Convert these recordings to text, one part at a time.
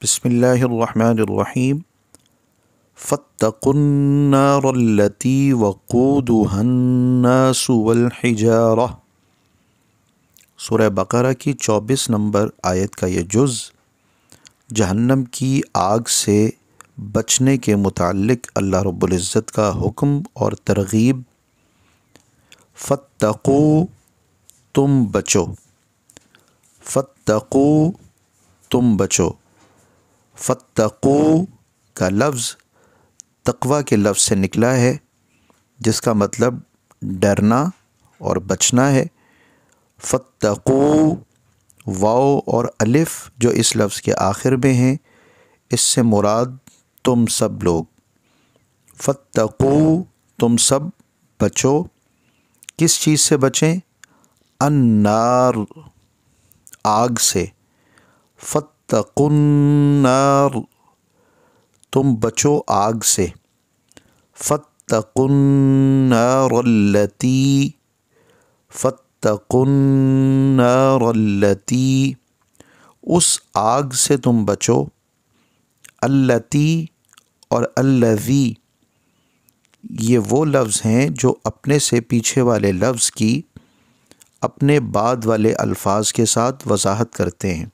بسم اللہ الرحمن الرحیم فاتقوا النار التي وقودها الناس والحجارہ۔ سورہ بقرہ کی 24 نمبر آیت کا یہ جز جہنم کی آگ سے بچنے کے متعلق اللہ رب العزت کا حکم اور ترغیب۔ فاتقوا، تم بچو، فاتقوا، تم بچو۔ فاتقوا کا لفظ تقوی کے لفظ سے نکلا ہے، جس کا مطلب ڈرنا اور بچنا ہے۔ فاتقوا، واو اور الف جو اس لفظ کے آخر میں ہیں، اس سے مراد تم سب لوگ۔ فاتقوا، تم سب بچو۔ کس چیز سے بچیں؟ النار، آگ سے۔ فاتقوا النار، تم بچو آگ سے۔ فاتقوا النار التي، فاتقوا النار التي، اس آگ سے تم بچو۔ التي اور الذی یہ وہ لفظ ہیں جو اپنے سے پیچھے والے لفظ کی اپنے بعد والے الفاظ کے ساتھ وضاحت کرتے ہیں۔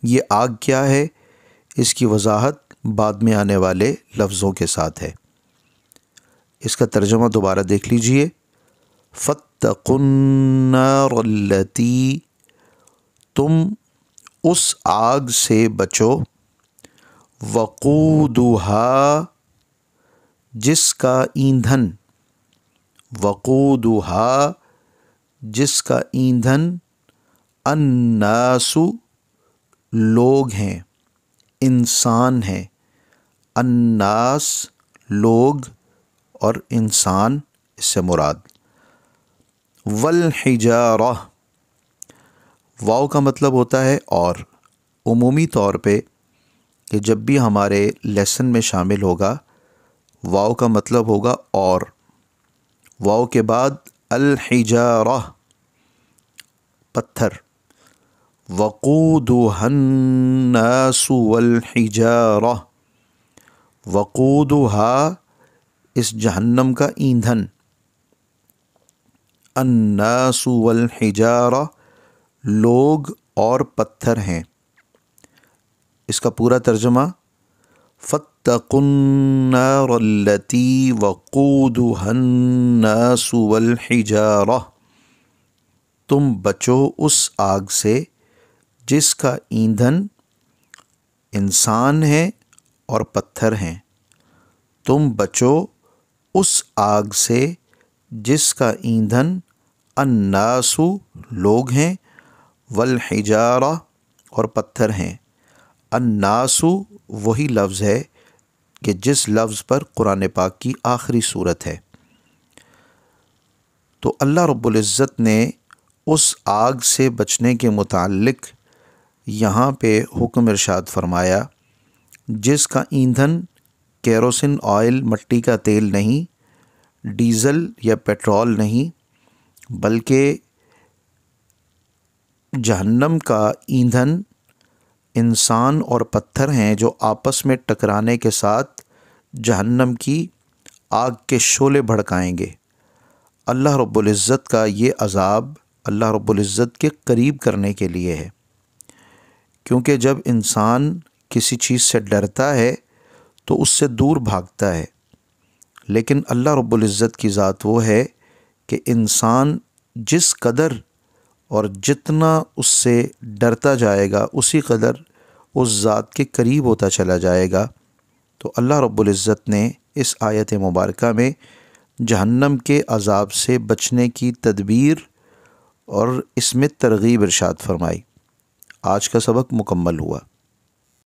یہ آگ کیا ہے، اس کی وضاحت بعد میں آنے والے لفظوں کے ساتھ ہے۔ اس کا ترجمہ دوبارہ دیکھ لیجئے۔ فاتقوا النار التي، تم اس آگ سے بچو، وقودها، جس کا ایندھن، وقودها، جس کا ایندھن، الناس، لوگ ہیں، انسان ہیں۔ الناس، لوگ اور انسان اس سے مراد۔ والحجارہ، واو کا مطلب ہوتا ہے اور، عمومی طور پہ کہ جب بھی ہمارے لیسن میں شامل ہوگا واو کا مطلب ہوگا اور، واو کے بعد الحجارہ، پتھر۔ وقودها الناس والحجارہ، وقودها، اس جہنم کا ایندھن، الناس والحجارہ، لوگ اور پتھر ہیں۔ اس کا پورا ترجمہ، فاتقوا النار التي وقودها الناس والحجارہ، تم بچو اس آگ سے جس کا ایندھن انسان ہے اور پتھر ہیں۔ تم بچو اس آگ سے جس کا ایندھن الناس، لوگ ہیں، والحجارہ، اور پتھر ہیں۔ الناس وہی لفظ ہے کہ جس لفظ پر قرآن پاک کی آخری صورت ہے۔ تو اللہ رب العزت نے اس آگ سے بچنے کے متعلق یہاں پہ حکم ارشاد فرمایا جس کا ایندھن کیروسن آئل، مٹی کا تیل نہیں، ڈیزل یا پیٹرول نہیں، بلکہ جہنم کا ایندھن انسان اور پتھر ہیں جو آپس میں ٹکرانے کے ساتھ جہنم کی آگ کے شعلے بھڑکائیں گے۔ اللہ رب العزت کا یہ عذاب اللہ رب العزت کے قریب کرنے کے لیے ہے، کیونکہ جب انسان کسی چیز سے ڈرتا ہے تو اس سے دور بھاگتا ہے، لیکن اللہ رب العزت کی ذات وہ ہے کہ انسان جس قدر اور جتنا اس سے ڈرتا جائے گا اسی قدر اس ذات کے قریب ہوتا چلا جائے گا۔ تو اللہ رب العزت نے اس آیت مبارکہ میں جہنم کے عذاب سے بچنے کی تدبیر اور اس میں ترغیب ارشاد فرمائی۔ آج کا سبق مکمل ہوا۔